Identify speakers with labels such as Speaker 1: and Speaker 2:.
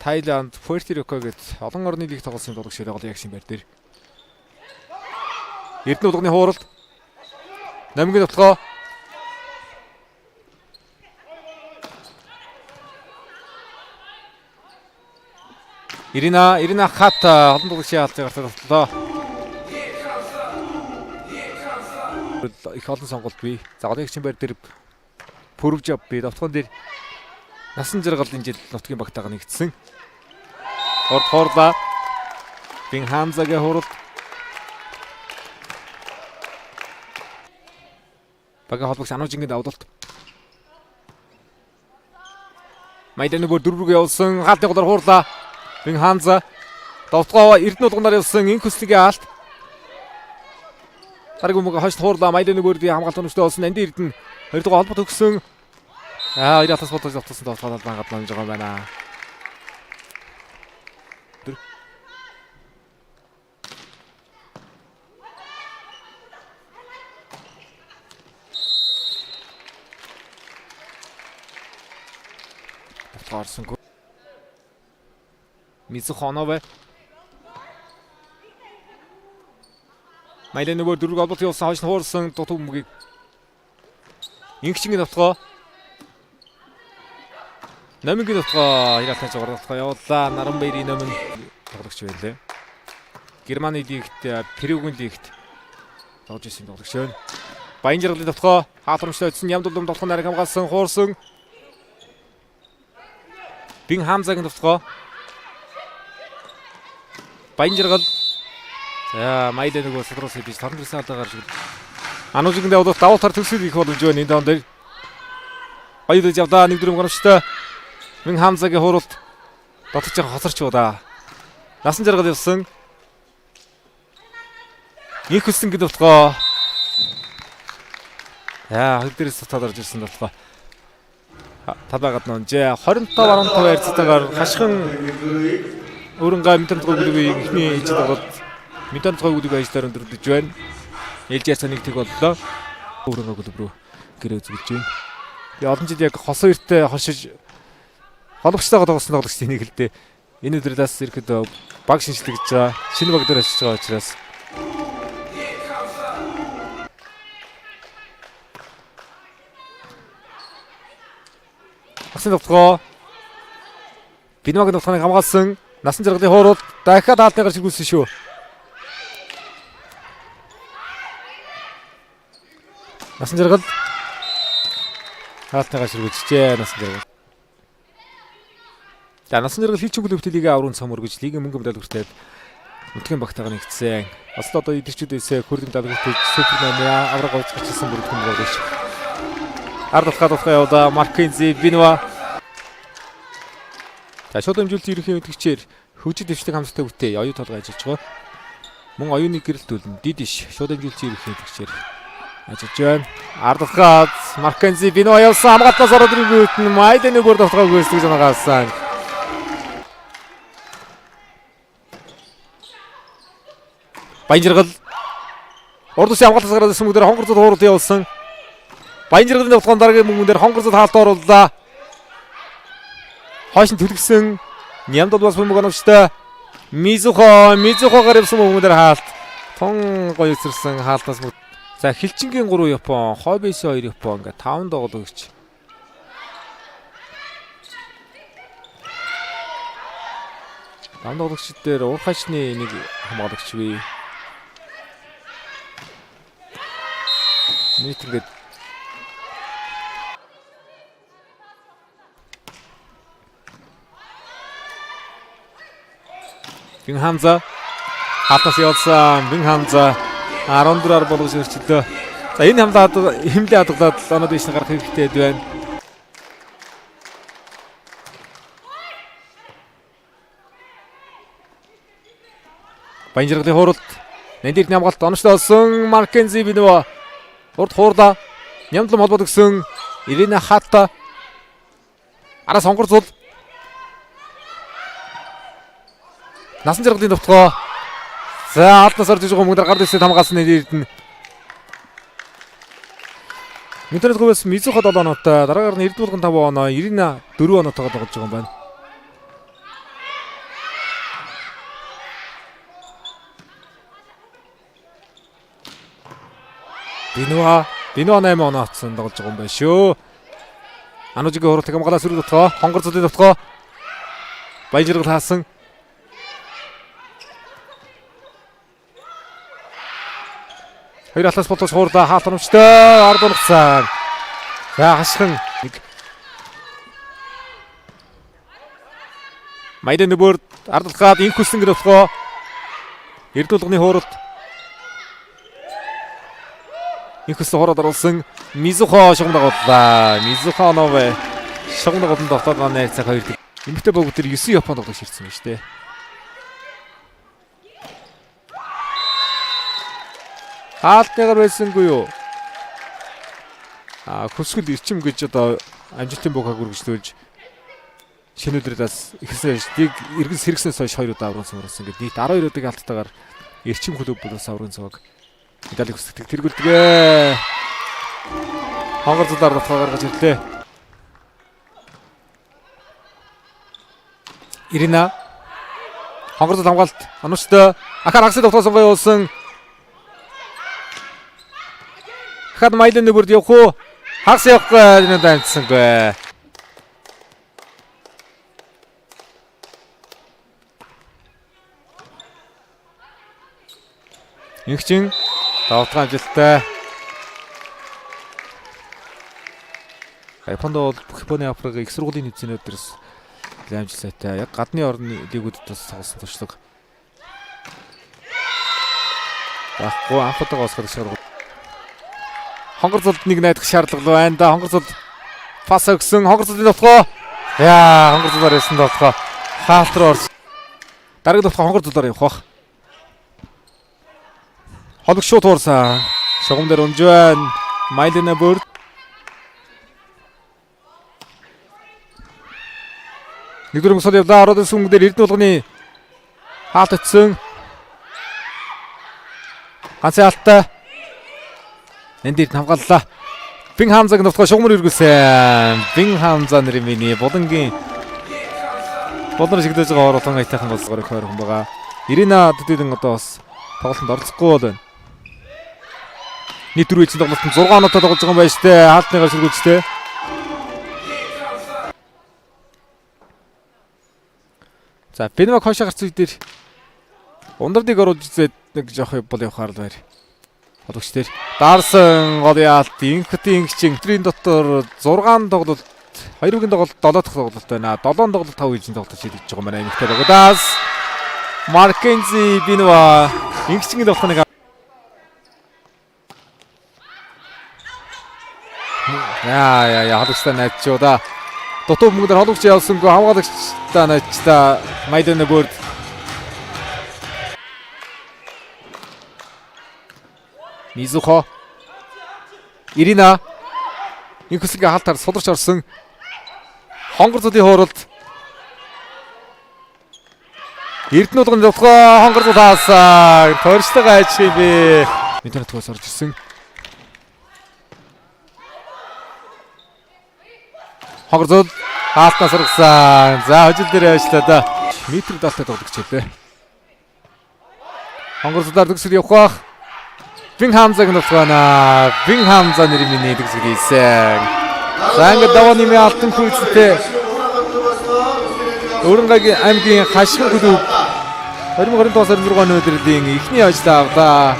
Speaker 1: Тайланд, Puerto Rico гээд олон орны лиг тоглосон тоглогч байгаа яг шинээр дээр. Эрдэнэ удганы хууралд намгийн тоглоо. Ирина Хата олон тоглогчийн алж байгаа тоглолоо. Их олон сонголт бий. За голын шинээр дээр пүрвж ав бий. Давтхан дээр насан жаргал энэ жил нутгийн багтаага нэгдсэн. Орд хоорлаа. Бин Хамзагийн хууралд багийн холбогч Анужингийн давдалт. Майдан нөгөө дөрвөг явуулсан хаалтын голоор хуурлаа. Бин Хамза давтгоо Эрдэнэ удганаар явуулсан инкүслигийн хаалт. Тариг өмгө хойш хуурлаа. Майдан нөгөөдийн хамгаалт өнөштэй болсон Анди Эрдэнэ 2 дугаар холбот өгсөн. Иратас бодож автсан давтгаалал бангаад нэмж байгаа юм байна. Давтгаарсан Мизуханове Майдан нөгөө дөрвөг холбот явуулсан хойш хуурсан дутуу өмгийг инкчингийн давтгоо Намингийн давтгоо Иратас жагаар давтгоо явууллаа. Наранбаярын номин тоглогч байлээ. Германы лигт Перугийн лигт тоглож ирсэн тоглогч байна. Баянжиргалын давтгоо хаалтрамжтай өдсөн Ямдулдум давтгоо нарыг хамгаалсан хуурсан Бин Хамзагийн давтгоо Баянжиргал Майдан нөгөө садрус хийж торн гэрсэн алдагаар шиг Анужингийн давтгоо давуултар төгсөл их боломж байна энэ доон дээр. Хоёрдож явдаа нэг дөрөв гончтой Бин Хамзагийн хууралд дотож байгаа хоцорч удаа. Насан жаргал явсан. Их хүссэн гэдэг давтгоо. Хөл дээрээс татаад орж ирсэн давтгоо. Талбайгаад нонжээ 25-15 хайрцагтайгаар хашгин өрөнгө мэдэнтгой бүлгийн ихний хижид болоод мэдэнтгой бүлгийн ажлаар өндөрдөж байна. Ээлжээс нэг тэг боллоо. Өрөнгө бүлэг рүү гэрээ үзүүлж байна. Би олон жил яг хос хоёртой хошиж хологчтойгоо тоглосон тоглогчдын нэг л дээ. Энэ өдрөөс ирэхэд баг шинжлэгдэж байгаа. Шинэ баг дээр ажиллаж байгаа учраас Ахсын давтгоо Бинвагийн давтгааныг хамгаалсан насан жаргалын хууралд дахиад хаалтайгаар шилгүүлсэн шүү. Насан жаргал хаалтайгаар шилгүүлжээ. Насан жаргал. За насан жаргал хийч клубт лигийн аврын цом өргөж лигийн мөнгө медаль хүртээд нутгийн багтаага нэгдсэн. Осло одоо идэрчүүдээс хөрөлд медаль хүртэж Супермен авраг гоцчихсан бүрдэх юм байна. Ард давтгаа явуулаа Маркензи Бинва. За шууд хэмжүүлэлт ерөнхий мэдгчээр хөгжил дэвшлэг хамттай үтээ оюу толгой ажиллаж байгаа. Мөн оюуны гэрэлтүүлэн дидиш шууд хэмжүүлэлт ерөнхий мэдгчээр ажиллаж байна. Ард давтгаа Маркензи Бинва явсан хамгаалтаас ороод ирэнгүүт нь Майдан нөгөө давтгаа гүйцэтгэж байгаа. Баянжиргал урдсын хамгаалтаас гараад ирсэн мөнгөөр хонгорцод хууралт явуулсан. Баянжиргалын давтгаан дараагийн мөнгөөр хонгорцод хаалт орууллаа. Хойш нь төлгсөн Нямдулбас мөнгө оновчтой Мизухогаар явсан мөнгөөр хаалт. Тон гоё өсөрсөн хаалтаас мөнгө. За Хилчингийн 3 Япон, Хойбэс 2 Япон ингээ 5 доогол өгч. Дамдаглагч дээр уурхайчны нэг хамгаалагч бий. Нийтгээд Бин Хамза хатас явуулсан. Бин Хамза 14-аар болгож өрчлөө. За энэ хэмлээ хадгалаад оноод дэш гарах хэрэгтэй байна. Баянжиргалын хууралд Нандир хамгаалт оноштой болсон Маркензи Бинва урд хуурлаа. Нямдлам холбоод өгсөн Ирина Хата араас хонгорцол насан жаргалын давтгоо. За алднаас орж иж байгаа мөнгөөр гард ирсэд хамгаалсан Эрдэнэ. Интернет гүйс Мизухо 7 оноотой, дараагаар нь Эрдэнэ 5 оноо, Ирина 4 оноотойгоо тоглож байгаа юм байна. Бинуа 8 онооцсон тоглож байгаа юм байна шүү. Анужигийн хуралт хамгаалаас өргөж дотгоо хонгор цодын дотгоо Баяжиргал хаасан. Хоёр алаас болтож хуурда хаалтрамжтай ард унагцсан. За хашхан Майдан бүр ардалгаад инх хүссэн гэрэлтгоо Эрдүүлганы хууралт инх хүссэн хороод оруулсан Мизухо шугам дагууллаа. Мизухо новэ шугам дагуулсан тогтоогоо найрцаг хоёр эмэгтэй богд төр 9 Японд тоглож ширсэн байна шүү дээ. Хаалтныгаар байсангүй юу? Хөсгөл ирчим гэж одоо амжилтын богхаг үргэлжлүүлж шинэ өдрөөс ихсэн штиг эргэн сэргснээс хойш 2 удаа аврын цогцолсон гэдэг нийт 12 удаагийн алттайгаар эрчим клуб болоос аврын цог медалийг хүсдэг тэргүүлдэгэ. Хонгор зулаар дотоо гаргаж ирлээ. Ирина хонгор зул хамгаалт анууштай ахаар хагсад дотоо сонгоо явуулсан. Хад Майдан бүрд явах уу? Хагас явахгүй энэ дамжсангүй. Инхчин тавтан амжилттай. Японд бол Японы Африкийн их сургуулийн нэвтрүүлгээс амжилттай. Яг гадны орны лигүүдэд бас тоглосон туршлага. Баггүй анхудаага осгох шаардлага. Хонгор зулд нэг найдах шаардлага байна да. Хонгор зул пас өгсөн. Хонгор зулын дотгоо. Яа, хонгор зулаар ясан дотгоо. Хаалт руу орсон. Дараагийн дотгоо хонгор зулаар явах бах. Хоног шууд хуурсан. Шугам дээр унж байна. Майлина бүр. Нэгдүгээр мөсөл явлаа. Ороод сүмг дээр Эрдэнэ хаалт очсон. Ганцын хаалттай. Энд хамгааллаа. Бин Хамзаг нутгаа шугамар үргэлсэн. Бин Хамза нэр миний болонгийн болон шигдэж байгаа оруулан айтайхан болцгоор хойрхон байгаа. Ирина дэдэн одоо бас тоглолтод оролцохгүй байна. Нийт 4 эцэг тоглолтод 6 оноотой тоглож байгаа юм байна штэ. Хаалтныгаар сэргүүлжтэй. За Бинваг хойшоо гарц үе дээр ундардыг оруулж үзээд нэг жоох бол явахаар л байр. Холбогчдэр Дарсан гол яалт инхтийн инхчин өдрийн дотор 6 тоглолт 2-ын тоглолт 7 дахь тоглолт байна. 7 тоглолт 5 ижийн тоглолт шийдэж байгаа юм байна. Инхтэй богдаас Маркензи Бинва инхчингийн тоглохныг яа холбогчтой найдчуда. Дутуу мөнгөөр холбогч явуулсангүй хамгаалагчтай найдчтай Майдан бүрд Мизухо Ирина инхсгийн хаалтаар суларч орсон. Хонгор зулын хууралд Эрдэнэ дотгоо хонгор зул хаасан. Торчлог айчих юм бэ. Мэдэн дотгоос орж ирсэн. Хонгор зул хаалтнаас сургасан. За хожил дээр ажиллаа да. Метр даалтай тоглож хэлээ. Хонгор зулаар төгсөд явах бах. Бин Хамзаг нутгаана. Бин Хамза нэр миний төгсөд ийсэн. За ингээд давааны мэ алтан хүүцтэй. Өрөнгөгийн аймгийн хашгин клуб 2022 оны өдрийн эхний ажил авлаа.